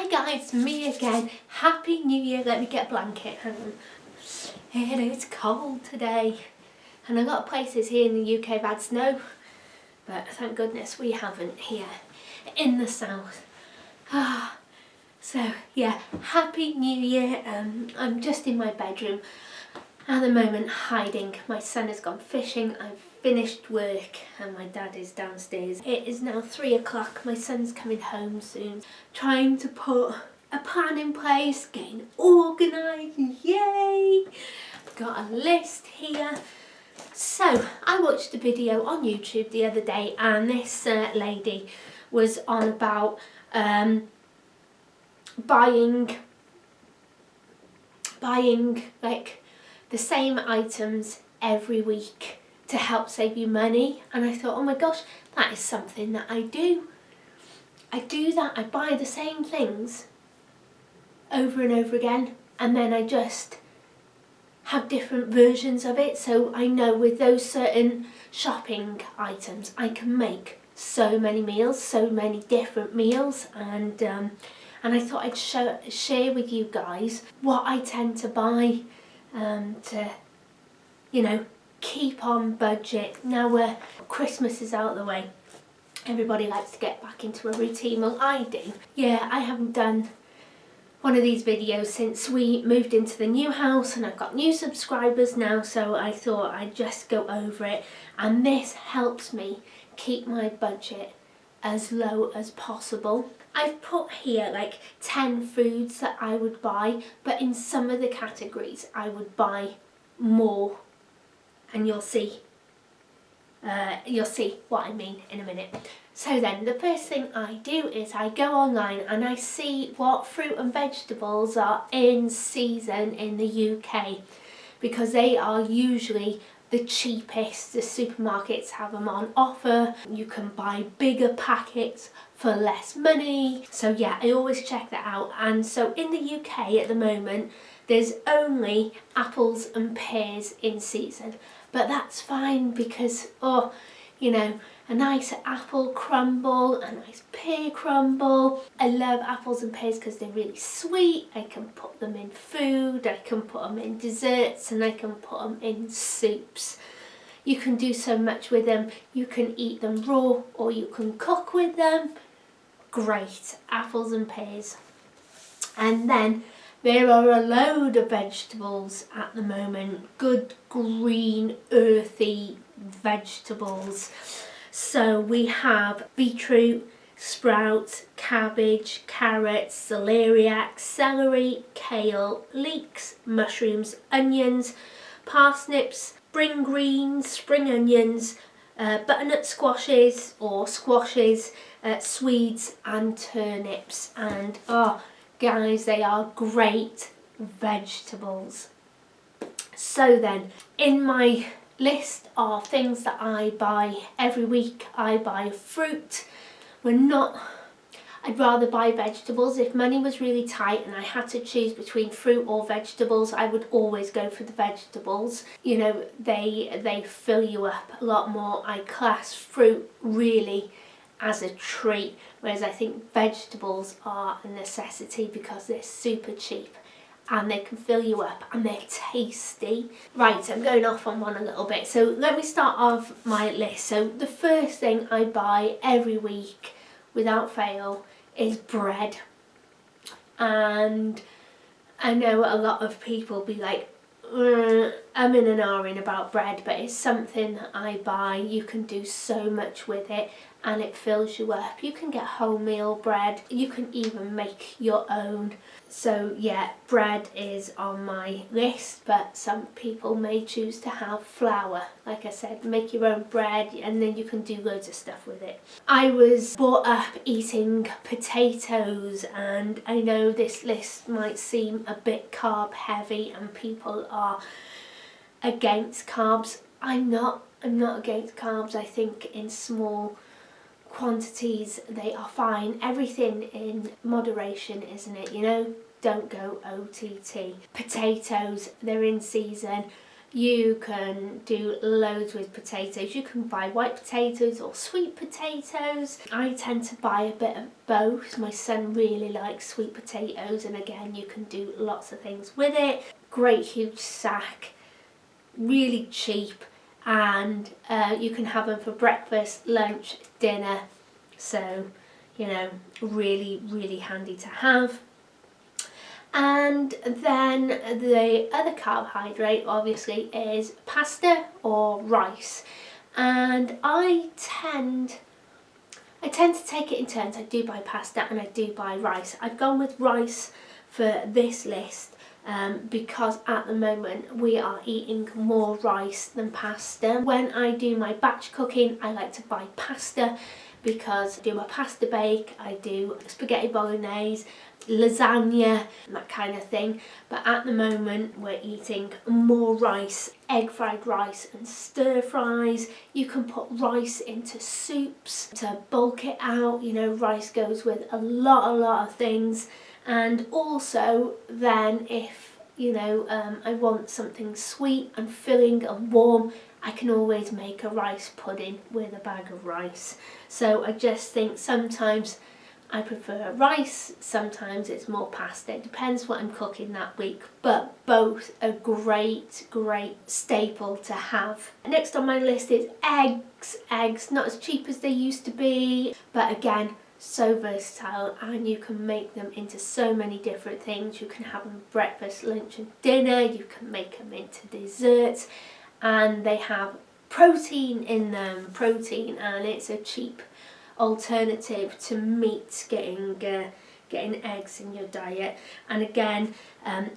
Hi guys, me again. Happy New Year. Let me get a blanket. Hang on. It's cold today. And a lot of places here in the UK have had snow. But thank goodness we haven't here in the south. So yeah, Happy New Year. I'm just in my bedroom at the moment hiding. My son has gone fishing. I've finished work and my dad is downstairs. It is now 3 o'clock. My son's coming home soon. Trying to put a plan in place, getting organised. Yay! Got a list here. So I watched a video on YouTube the other day and this lady was on about buying like the same items every week to help save you money, and I thought, oh my gosh, that is something that I do. I do that. I buy the same things over and over again, and then I just have different versions of it. So I know with those certain shopping items I can make so many meals, so many different meals, and I thought I'd share with you guys what I tend to buy to, you know, keep on budget. Now Christmas is out of the way, everybody likes to get back into a routine. Well, I do. Yeah, I haven't done one of these videos since we moved into the new house and I've got new subscribers now, so I thought I'd just go over it, and this helps me keep my budget as low as possible. I've put here like 10 foods that I would buy, but in some of the categories I would buy more, and you'll see what I mean in a minute. So then the first thing I do is I go online and I see what fruit and vegetables are in season in the UK, because they are usually the cheapest. The supermarkets have them on offer. You can buy bigger packets for less money. So yeah, I always check that out. And so in the UK at the moment, there's only apples and pears in season. But that's fine because, oh, you know, a nice apple crumble, a nice pear crumble. I love apples and pears because they're really sweet. I can put them in food, I can put them in desserts, and I can put them in soups. You can do so much with them. You can eat them raw or you can cook with them. Great, apples and pears. And then there are a load of vegetables at the moment, good green earthy vegetables. So we have beetroot, sprouts, cabbage, carrots, celeriac, celery, kale, leeks, mushrooms, onions, parsnips, spring greens, spring onions, butternut squashes or squashes, swedes and turnips. And oh guys, they are great vegetables. So then, in my list of things that I buy every week, I buy fruit. I'd rather buy vegetables. If money was really tight and I had to choose between fruit or vegetables, I would always go for the vegetables. You know, they fill you up a lot more. I class fruit really as a treat, whereas I think vegetables are a necessity because they're super cheap and they can fill you up and they're tasty. Right, I'm going off on one a little bit. So let me start off my list. So the first thing I buy every week without fail is bread. And I know a lot of people be like, I'm in an ahhing about bread, but it's something that I buy. You can do so much with it and it fills you up. You can get wholemeal bread, you can even make your own. So yeah, bread is on my list, but some people may choose to have flour. Like I said, make your own bread and then you can do loads of stuff with it. I was brought up eating potatoes, and I know this list might seem a bit carb heavy and people are against carbs. I'm not against carbs. I think in small quantities they are fine. Everything in moderation, isn't it? You know, don't go OTT. Potatoes, they're in season. You can do loads with potatoes. You can buy white potatoes or sweet potatoes. I tend to buy a bit of both. My son really likes sweet potatoes, and again, you can do lots of things with it. Great huge sack, really cheap, and you can have them for breakfast, lunch, dinner. So, you know, really, really handy to have. And then the other carbohydrate obviously is pasta or rice, and I tend to take it in turns. I do buy pasta and I do buy rice. I've gone with rice for this list because at the moment we are eating more rice than pasta. When I do my batch cooking, I like to buy pasta because I do my pasta bake, I do spaghetti bolognese, lasagna, that kind of thing. But at the moment we're eating more rice, egg fried rice and stir fries. You can put rice into soups to bulk it out. You know, rice goes with a lot of things. And also then if, you know, I want something sweet and filling and warm, I can always make a rice pudding with a bag of rice. So I just think sometimes I prefer rice, sometimes it's more pasta. It depends what I'm cooking that week, but both are great staple to have. Next on my list is eggs. Eggs, not as cheap as they used to be, but again, so versatile, and you can make them into so many different things. You can have them breakfast, lunch and dinner. You can make them into desserts, and they have protein in them, and it's a cheap alternative to meat, getting eggs in your diet. And again,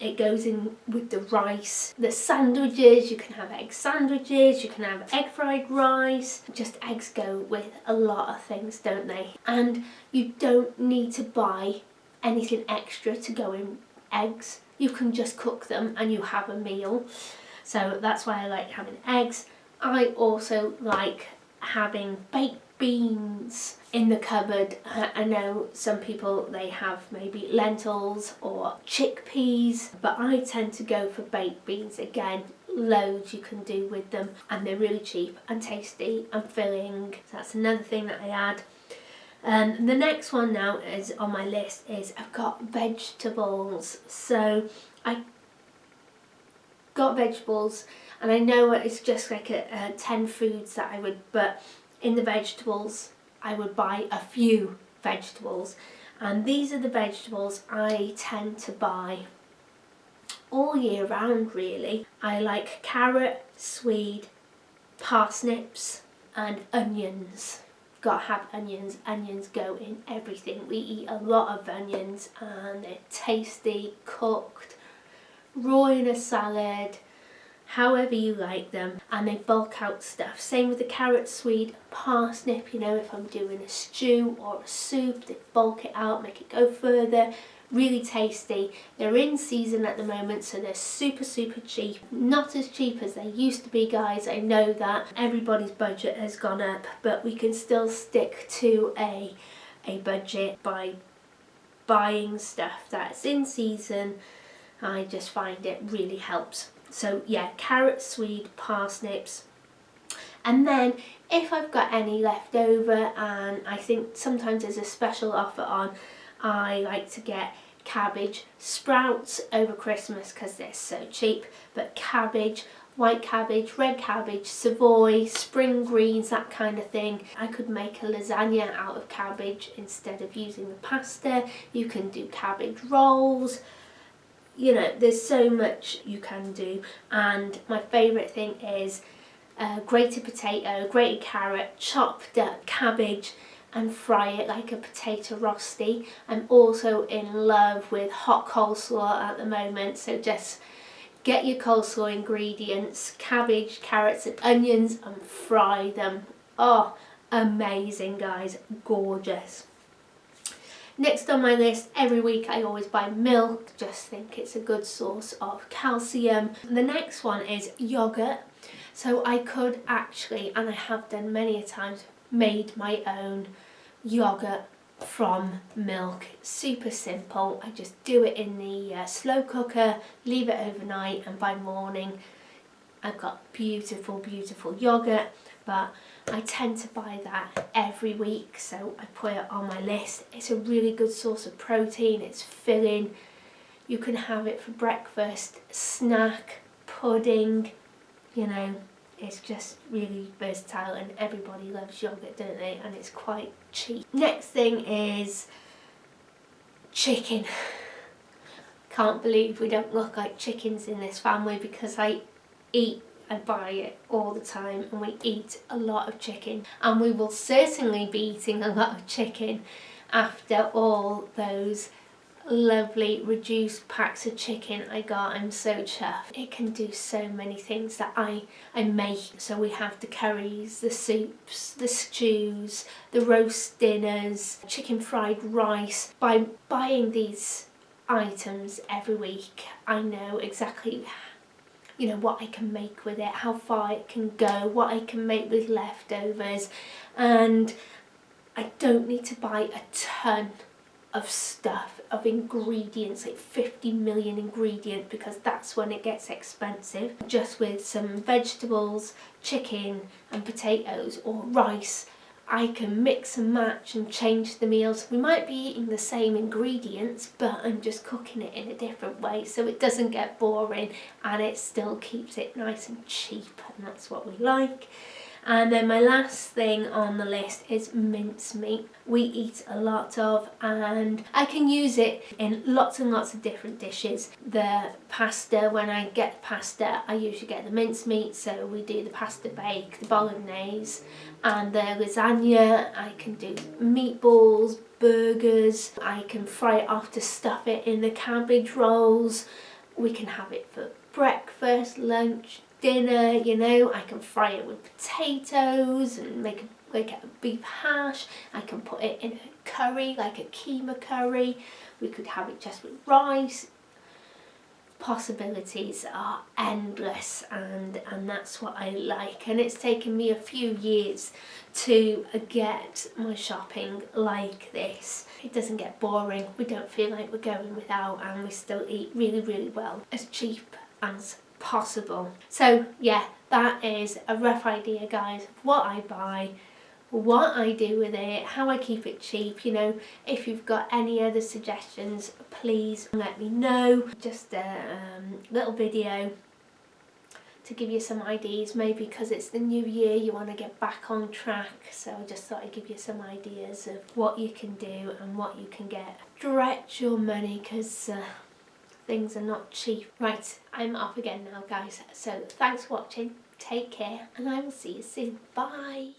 it goes in with the rice. The sandwiches, you can have egg sandwiches, you can have egg fried rice. Just eggs go with a lot of things, don't they? And you don't need to buy anything extra to go in eggs. You can just cook them and you have a meal. So that's why I like having eggs. I also like having baked beans in the cupboard. I know some people, they have maybe lentils or chickpeas, but I tend to go for baked beans. Again, loads you can do with them, and they're really cheap and tasty and filling. So that's another thing that I add. The next one now is on my list is I've got vegetables. So I got vegetables, and I know it's just like 10 foods that I would, but in the vegetables I would buy a few vegetables, and these are the vegetables I tend to buy all year round really. I like carrot, swede, parsnips and onions. Got to have onions. Onions go in everything. We eat a lot of onions, and they're tasty, cooked, raw in a salad, however you like them, and they bulk out stuff. Same with the carrot, swede, parsnip. You know, if I'm doing a stew or a soup, they bulk it out, make it go further. Really tasty. They're in season at the moment, so they're super cheap. Not as cheap as they used to be, guys. I know that everybody's budget has gone up, but we can still stick to a budget by buying stuff that's in season. I just find it really helps. So yeah, carrot, swede, parsnips. And then if I've got any left over, and I think sometimes there's a special offer on, I like to get cabbage, sprouts over Christmas because they're so cheap, but cabbage, white cabbage, red cabbage, Savoy, spring greens, that kind of thing. I could make a lasagna out of cabbage instead of using the pasta. You can do cabbage rolls. You know, there's so much you can do, and my favourite thing is grated potato, grated carrot, chopped up cabbage, and fry it like a potato rosti. I'm also in love with hot coleslaw at the moment, so just get your coleslaw ingredients, cabbage, carrots and onions, and fry them. Oh, amazing guys, gorgeous. Next on my list, every week I always buy milk, just think it's a good source of calcium. The next one is yogurt. So I could actually, and I have done many a times, made my own yogurt from milk. Super simple. I just do it in the slow cooker, leave it overnight, and by morning I've got beautiful, beautiful yogurt, but I tend to buy that every week, so I put it on my list. It's a really good source of protein, it's filling. You can have it for breakfast, snack, pudding, you know, it's just really versatile, and everybody loves yogurt, don't they? And it's quite cheap. Next thing is chicken. Can't believe we don't look like chickens in this family, because I buy it all the time, and we eat a lot of chicken, and we will certainly be eating a lot of chicken after all those lovely reduced packs of chicken I got. I'm so chuffed. It can do so many things that I make. So we have the curries, the soups, the stews, the roast dinners, chicken fried rice. By buying these items every week, I know exactly, you know, what I can make with it, how far it can go, what I can make with leftovers, and I don't need to buy a ton of stuff, of ingredients, like 50 million ingredients, because that's when it gets expensive. Just with some vegetables, chicken and potatoes or rice, I can mix and match and change the meals. We might be eating the same ingredients, but I'm just cooking it in a different way, so it doesn't get boring and it still keeps it nice and cheap, and that's what we like. And then my last thing on the list is mincemeat. We eat a lot of, and I can use it in lots and lots of different dishes. The pasta, when I get pasta, I usually get the mincemeat, so we do the pasta bake, the bolognese, and the lasagna. I can do meatballs, burgers. I can fry it off to stuff it in the cabbage rolls. We can have it for breakfast, lunch, dinner, you know. I can fry it with potatoes and make it a beef hash. I can put it in a curry, like a keema curry. We could have it just with rice. Possibilities are endless, and that's what I like. And it's taken me a few years to get my shopping like this. It doesn't get boring, we don't feel like we're going without, and we still eat really, really well, as cheap as possible. So yeah, that is a rough idea, guys, of what I buy, what I do with it, how I keep it cheap. You know, if you've got any other suggestions, please let me know. Just a little video to give you some ideas, maybe because it's the new year, you want to get back on track, so I just thought I'd give you some ideas of what you can do and what you can get. Stretch your money, because things are not cheap. Right, I'm off again now, guys, so thanks for watching, take care, and I will see you soon. Bye.